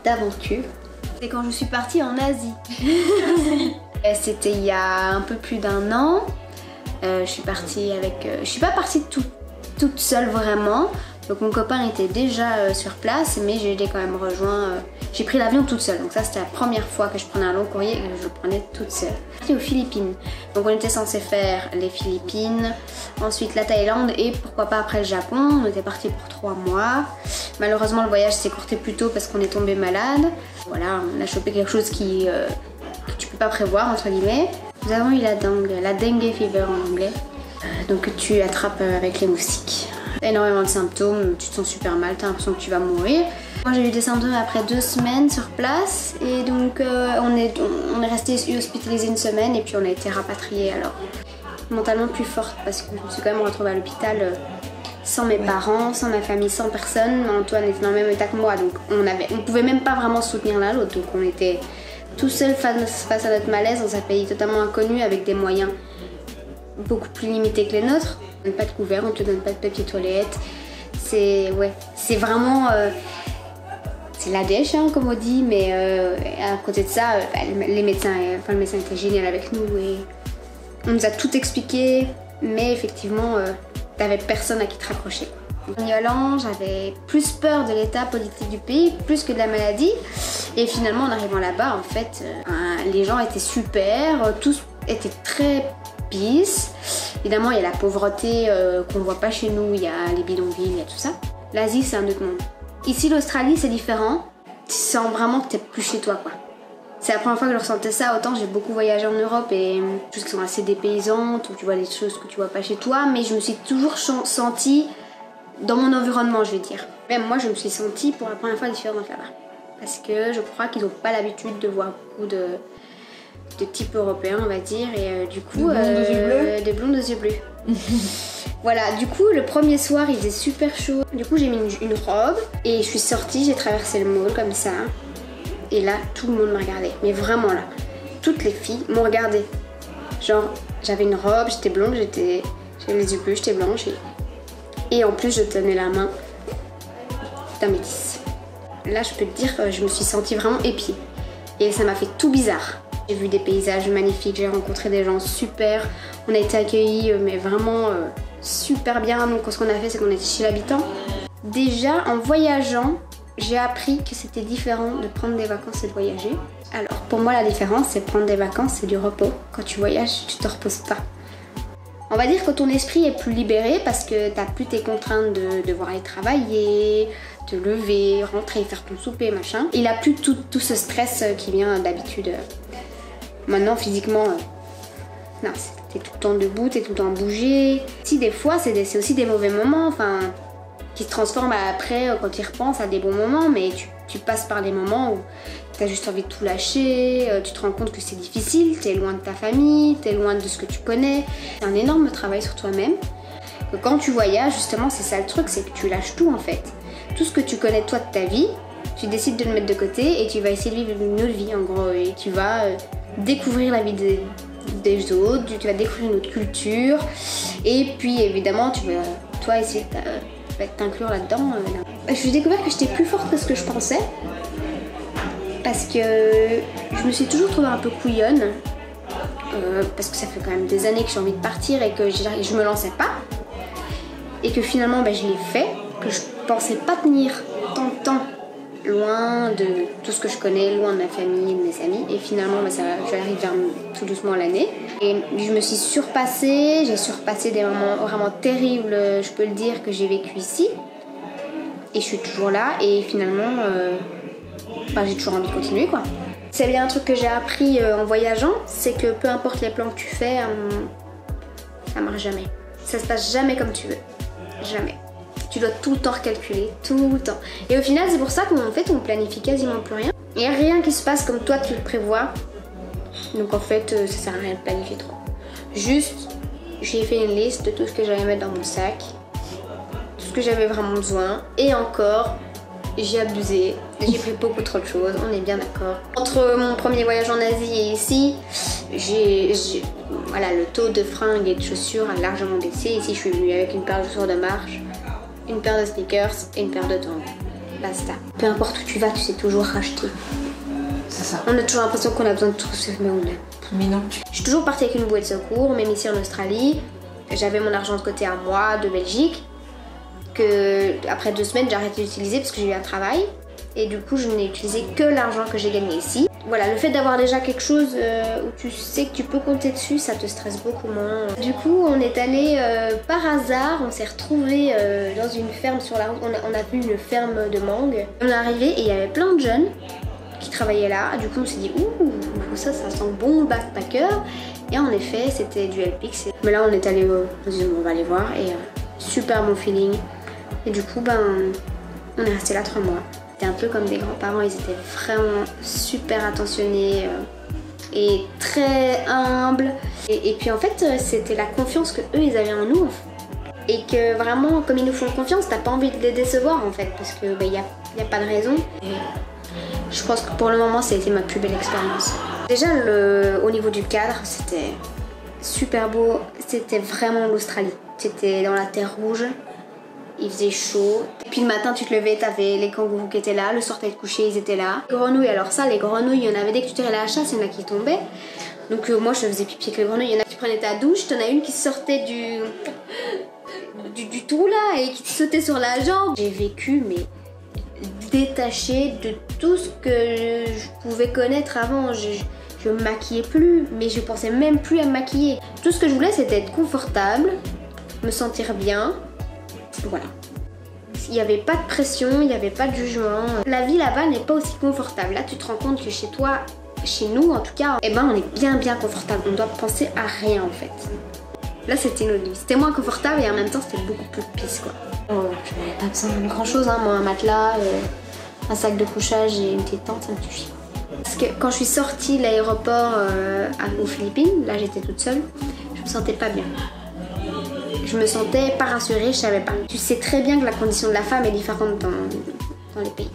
d'aventure. C'est quand je suis partie en Asie. C'était il y a un peu plus d'1 an. Je suis partie avec... je suis pas partie toute seule vraiment. Donc mon copain était déjà sur place, mais je l'ai quand même rejoint. J'ai pris l'avion toute seule, donc ça c'était la première fois que je prenais un long courrier et que je le prenais toute seule. J'étais aux Philippines, donc on était censé faire les Philippines, ensuite la Thaïlande et pourquoi pas après le Japon. On était parti pour 3 mois. Malheureusement le voyage s'est écourté plus tôt parce qu'on est tombé malade. Voilà, on a chopé quelque chose que tu peux pas prévoir entre guillemets. Nous avons eu la dengue fever en anglais, donc tu attrapes avec les moustiques. Énormément de symptômes, tu te sens super mal, t'as l'impression que tu vas mourir. Moi j'ai eu des symptômes après 2 semaines sur place et donc on est resté hospitalisé 1 semaine et puis on a été rapatriés alors mentalement plus forte parce que je me suis quand même retrouvée à l'hôpital sans mes parents, sans ma famille, sans personne. Antoine était dans le même état que moi donc on pouvait même pas vraiment soutenir l'un l'autre donc on était tout seul face à notre malaise dans un pays totalement inconnu avec des moyens beaucoup plus limités que les nôtres. On ne donne pas de couvert, on te donne pas de papier toilette. C'est vraiment... c'est la dèche, hein, comme on dit, mais à côté de ça, le médecin était génial avec nous et on nous a tout expliqué, mais effectivement, t'avais personne à qui te raccrocher. En y allant, j'avais plus peur de l'état politique du pays, plus que de la maladie. Et finalement, en arrivant là-bas, en fait, les gens étaient super, tous étaient très peace. Évidemment, il y a la pauvreté qu'on voit pas chez nous, il y a les bidonvilles, il y a tout ça. L'Asie, c'est un autre monde. Ici, l'Australie, c'est différent. Tu sens vraiment que t'es plus chez toi, quoi. C'est la première fois que je ressentais ça. Autant j'ai beaucoup voyagé en Europe et des choses qui sont assez dépaysantes, où tu vois des choses que tu vois pas chez toi, mais je me suis toujours sentie dans mon environnement, je vais dire. Même moi, je me suis sentie pour la première fois différente là-bas. Parce que je crois qu'ils n'ont pas l'habitude de voir beaucoup de type européen, on va dire, et du coup des blondes aux yeux bleus. Voilà, du coup le premier soir il faisait super chaud, du coup j'ai mis une robe et je suis sortie, j'ai traversé le mall comme ça et là tout le monde me regardait, mais vraiment là, toutes les filles m'ont regardé, genre j'avais une robe, j'étais blonde, j'avais les yeux bleus, j'étais blanche et en plus je tenais la main d'un métis. Là je peux te dire que je me suis sentie vraiment épiée et ça m'a fait tout bizarre. J'ai vu des paysages magnifiques, j'ai rencontré des gens super, on a été accueillis mais vraiment super bien. Donc ce qu'on a fait c'est qu'on était chez l'habitant. Déjà en voyageant, j'ai appris que c'était différent de prendre des vacances et de voyager. Alors pour moi la différence c'est prendre des vacances, c'est du repos. Quand tu voyages, tu te reposes pas. On va dire que ton esprit est plus libéré parce que t'as plus tes contraintes de devoir aller travailler, te lever, rentrer, faire ton souper, machin. Il a plus tout ce stress qui vient d'habitude. Maintenant, physiquement, non, t'es tout le temps debout, t'es tout le temps bougé. Si, des fois, c'est aussi des mauvais moments, enfin, qui se transforment après, quand tu y repenses, à des bons moments, mais tu passes par des moments où t'as juste envie de tout lâcher, tu te rends compte que c'est difficile, t'es loin de ta famille, t'es loin de ce que tu connais. C'est un énorme travail sur toi-même. Que quand tu voyages, justement, c'est ça le truc, c'est que tu lâches tout, en fait. Tout ce que tu connais, toi, de ta vie, tu décides de le mettre de côté et tu vas essayer de vivre une autre vie, en gros, et tu vas... découvrir la vie des autres, tu vas découvrir une autre culture et puis évidemment tu vas toi essayer de t'inclure là-dedans. J'ai découvert que j'étais plus forte que ce que je pensais parce que je me suis toujours trouvée un peu couillonne parce que ça fait quand même des années que j'ai envie de partir et que je me lançais pas et que finalement je l'ai fait, que je pensais pas tenir tant de temps loin de tout ce que je connais, loin de ma famille et de mes amis. Et finalement, j'arrive vers tout doucement l'année. Et je me suis surpassée, j'ai surpassé des moments vraiment terribles, je peux le dire, que j'ai vécu ici. Et je suis toujours là et finalement, j'ai toujours envie de continuer, quoi. C'est bien un truc que j'ai appris en voyageant, c'est que peu importe les plans que tu fais, ça marche jamais. Ça se passe jamais comme tu veux. Jamais. Tu dois tout le temps recalculer, tout le temps. Et au final, c'est pour ça qu'en fait, on planifie quasiment plus rien. Il n'y a rien qui se passe comme toi tu le prévois. Donc en fait, ça sert à rien de planifier trop. Juste, j'ai fait une liste de tout ce que j'allais mettre dans mon sac, tout ce que j'avais vraiment besoin. Et encore, j'ai abusé. J'ai pris beaucoup trop de choses, on est bien d'accord. Entre mon premier voyage en Asie et ici, voilà, le taux de fringues et de chaussures a largement baissé. Ici, je suis venue avec une paire de chaussures de marche, une paire de sneakers et une paire de tongs. basta. Peu importe où tu vas, tu sais toujours racheter. C'est ça. On a toujours l'impression qu'on a besoin de tout ce mais on a. Mais non. Je suis toujours partie avec une bouée de secours, même ici en Australie. J'avais mon argent de côté à moi, de Belgique, que après 2 semaines j'ai arrêté d'utiliser parce que j'ai eu un travail. Et du coup je n'ai utilisé que l'argent que j'ai gagné ici. Voilà, le fait d'avoir déjà quelque chose où tu sais que tu peux compter dessus, ça te stresse beaucoup moins. Du coup on est allé par hasard, on s'est retrouvés dans une ferme sur la route. On a vu une ferme de mangue. On est arrivé et il y avait plein de jeunes qui travaillaient là. Du coup on s'est dit ouh, ça sent bon le backpacker. Et en effet c'était du LPX. Mais là on est allé, on va aller voir et super bon feeling. Et du coup on est resté là 3 mois. C'était un peu comme des grands-parents, ils étaient vraiment super attentionnés et très humbles. Et puis en fait c'était la confiance que eux ils avaient en nous. Et que vraiment comme ils nous font confiance, t'as pas envie de les décevoir en fait. Parce que y a pas de raison. Et je pense que pour le moment ça a été ma plus belle expérience. Déjà au niveau du cadre c'était super beau. C'était vraiment l'Australie. C'était dans la terre rouge. Il faisait chaud. Et puis le matin, tu te levais, t'avais les kangourous qui étaient là. Le soir, t'allais te coucher, ils étaient là. Les grenouilles, alors ça, les grenouilles, il y en avait dès que tu tirais la chasse, il y en a qui tombaient. Donc moi, je faisais pipi avec les grenouilles. Il y en a qui prenaient ta douche, t'en as une qui sortait du trou là et qui te sautait sur la jambe. J'ai vécu, mais détachée de tout ce que je pouvais connaître avant. Je me maquillais plus, mais je pensais même plus à me maquiller. Tout ce que je voulais, c'était être confortable, me sentir bien. Voilà. Il n'y avait pas de pression, il n'y avait pas de jugement. La vie là-bas n'est pas aussi confortable. Là, tu te rends compte que chez toi, chez nous en tout cas, on est bien confortable. On doit penser à rien en fait. Là, c'était notre vie. C'était moins confortable et en même temps, c'était beaucoup plus pisse quoi. Je n'avais pas besoin de grand chose, hein. Moi, un matelas, un sac de couchage et une petite tente, ça me suffit. Parce que quand je suis sortie de l'aéroport aux Philippines, là j'étais toute seule, je me sentais pas bien. Je me sentais pas rassurée, je savais pas. Tu sais très bien que la condition de la femme est différente dans les pays.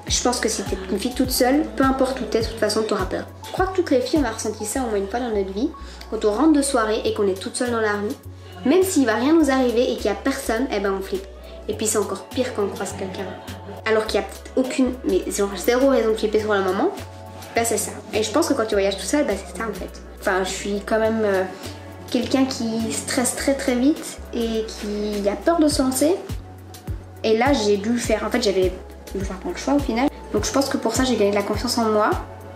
Je pense que si t'es une fille toute seule, peu importe où t'es, de toute façon t'auras peur. Je crois que toutes les filles on a ressenti ça au moins une fois dans notre vie. Quand on rentre de soirée et qu'on est toute seule dans la rue, même s'il va rien nous arriver et qu'il y a personne, on flippe. Et puis c'est encore pire quand on croise quelqu'un. Alors qu'il y a aucune, mais genre 0 raison de flipper sur le moment, c'est ça. Et je pense que quand tu voyages tout seul, c'est ça en fait. Enfin, je suis quand même quelqu'un qui stresse très vite et qui a peur de se lancer. Et là, j'ai dû faire, en fait, j'avais dû faire pas le choix au final. Donc je pense que pour ça, j'ai gagné de la confiance en moi.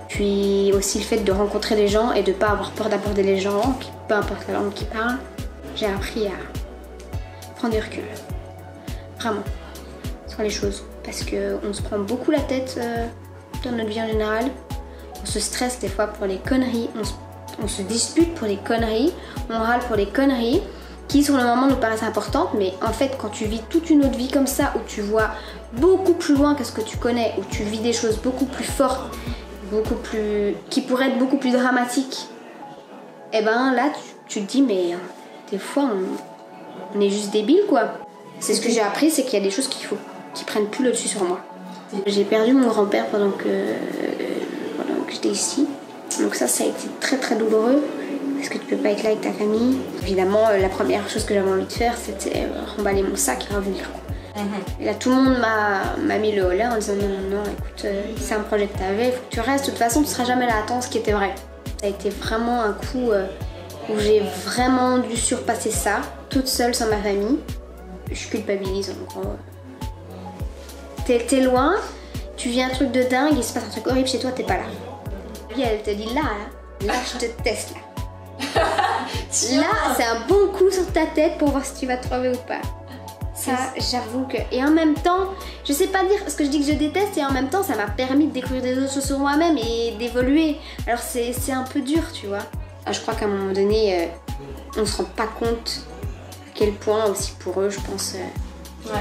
Puis aussi le fait de rencontrer des gens et de pas avoir peur d'aborder les gens, peu importe la langue qu'ils parlent. J'ai appris à prendre du recul. Vraiment. Sur les choses. Parce qu'on se prend beaucoup la tête dans notre vie en général. On se stresse des fois pour les conneries. On se dispute pour les conneries. On râle pour les conneries qui sur le moment nous paraissent importantes. Mais en fait quand tu vis toute une autre vie comme ça, où tu vois beaucoup plus loin que ce que tu connais, où tu vis des choses beaucoup plus fortes, qui pourraient être beaucoup plus dramatiques, et là tu te dis mais des fois on est juste débile quoi. C'est ce que j'ai appris, c'est qu'il y a des choses qui prennent plus le dessus sur moi. J'ai perdu mon grand-père pendant que j'étais ici. Donc ça a été très douloureux parce que tu peux pas être là avec ta famille. Évidemment, la première chose que j'avais envie de faire, c'était remballer mon sac et revenir. Et là, tout le monde m'a mis le holà en disant non, écoute, c'est un projet que t'avais, il faut que tu restes. De toute façon, tu seras jamais là à temps, ce qui était vrai. Ça a été vraiment un coup où j'ai vraiment dû surpasser ça, toute seule sans ma famille. Je culpabilise en gros. T'es loin, tu vis un truc de dingue, il se passe un truc horrible chez toi, t'es pas là. Et elle te dit là, je te teste là. Là, c'est un bon coup sur ta tête pour voir si tu vas te trouver ou pas. Ça, j'avoue que... Et en même temps, je sais pas dire ce que je dis que je déteste et en même temps, ça m'a permis de découvrir des autres choses sur moi-même et d'évoluer. Alors c'est un peu dur, tu vois. Je crois qu'à un moment donné, on se rend pas compte à quel point aussi pour eux, je pense... Ouais.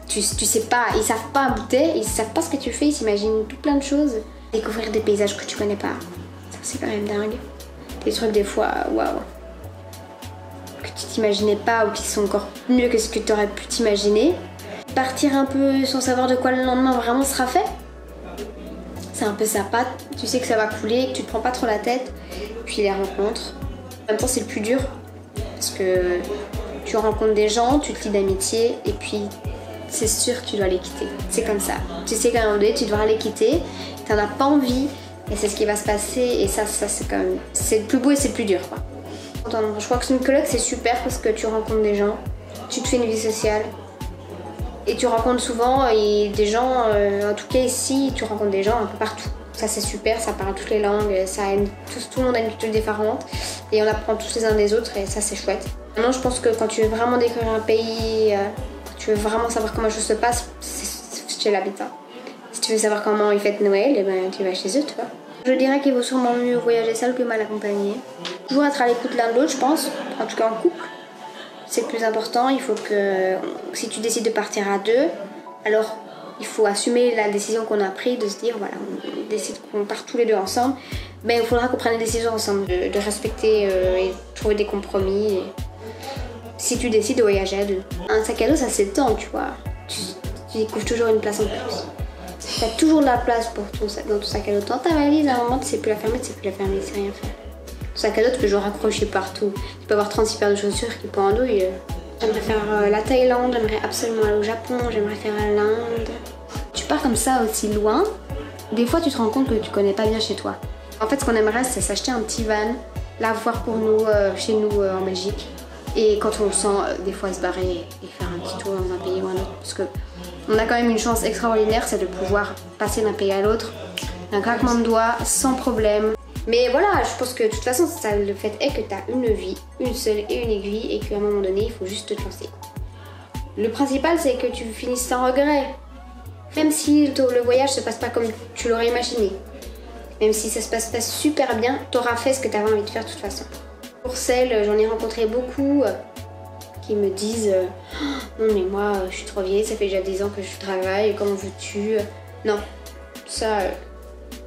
Tu sais pas, ils savent pas goûter, ils savent pas ce que tu fais, ils s'imaginent tout plein de choses. Découvrir des paysages que tu connais pas, ça c'est quand même dingue. Des trucs des fois, waouh, que tu t'imaginais pas ou qui sont encore mieux que ce que tu aurais pu t'imaginer. Partir un peu sans savoir de quoi le lendemain vraiment sera fait. C'est un peu sympa, tu sais que ça va couler, que tu te prends pas trop la tête. Puis les rencontres, en même temps c'est le plus dur parce que tu rencontres des gens, tu te lis d'amitié et puis c'est sûr que tu dois les quitter. C'est comme ça. Tu sais qu'à un moment donné, tu devras les quitter, t'en as pas envie, et c'est ce qui va se passer, et ça c'est quand même... C'est le plus beau et c'est le plus dur, quoi. Je crois que une coloc, c'est super parce que tu rencontres des gens, tu te fais une vie sociale, et tu rencontres souvent des gens, en tout cas ici, tu rencontres des gens un peu partout. Ça c'est super, ça parle toutes les langues, tout le monde a une culture différente, et on apprend tous les uns des autres, et ça c'est chouette. Maintenant je pense que quand tu veux vraiment découvrir un pays, tu veux vraiment savoir comment les choses se passent, c'est chez l'habitat. Si tu veux savoir comment ils fêtent Noël, et ben, tu vas chez eux, tu vois. Je dirais qu'il vaut sûrement mieux voyager seul que mal accompagné. Toujours être à l'écoute l'un de l'autre, je pense, en tout cas en couple. C'est le plus important, il faut que si tu décides de partir à deux, alors il faut assumer la décision qu'on a prise, de se dire voilà, on décide qu'on part tous les deux ensemble, mais il faudra qu'on prenne des décisions ensemble, de respecter et trouver des compromis. Et si tu décides de voyager à deux. Un sac à dos ça s'étend, tu vois, tu découvres toujours une place en plus. T'as toujours de la place pour dans ton sac à dos. Dans ta valise, à un moment tu sais plus la fermer, c'est rien faire. Ton sac à dos tu peux toujours raccrocher partout. Tu peux avoir 36 paires de chaussures qui pendouillent. J'aimerais faire la Thaïlande, j'aimerais absolument aller au Japon, j'aimerais faire l'Inde. Tu pars comme ça aussi loin, des fois tu te rends compte que tu connais pas bien chez toi. En fait ce qu'on aimerait c'est s'acheter un petit van, l'avoir pour nous, chez nous en Belgique. Et quand on le sent, des fois se barrer et faire un petit tour dans un pays ou un autre. Parce que on a quand même une chance extraordinaire, c'est de pouvoir passer d'un pays à l'autre, d'un claquement de doigts, sans problème. Mais voilà, je pense que de toute façon, le fait est que tu as une vie, une seule et unique vie, et qu'à un moment donné, il faut juste te lancer. Le principal, c'est que tu finisses sans regret. Même si le voyage se passe pas comme tu l'aurais imaginé. Même si ça se passe pas super bien, tu auras fait ce que tu avais envie de faire de toute façon. Pour celles, j'en ai rencontré beaucoup qui me disent non mais moi je suis trop vieille, ça fait déjà 10 ans que je travaille, comment veux-tu? Non, ça,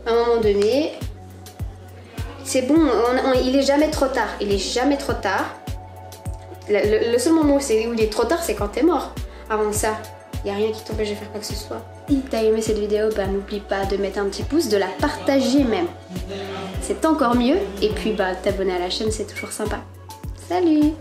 à un moment donné, c'est bon, il est jamais trop tard, il est jamais trop tard. Le seul moment où il est trop tard, c'est quand t'es mort. Avant ça, il n'y a rien qui t'empêche de faire quoi que ce soit. Si t'as aimé cette vidéo, bah, n'oublie pas de mettre un petit pouce, de la partager même. C'est encore mieux. Et puis bah, t'abonner à la chaîne, c'est toujours sympa. Salut!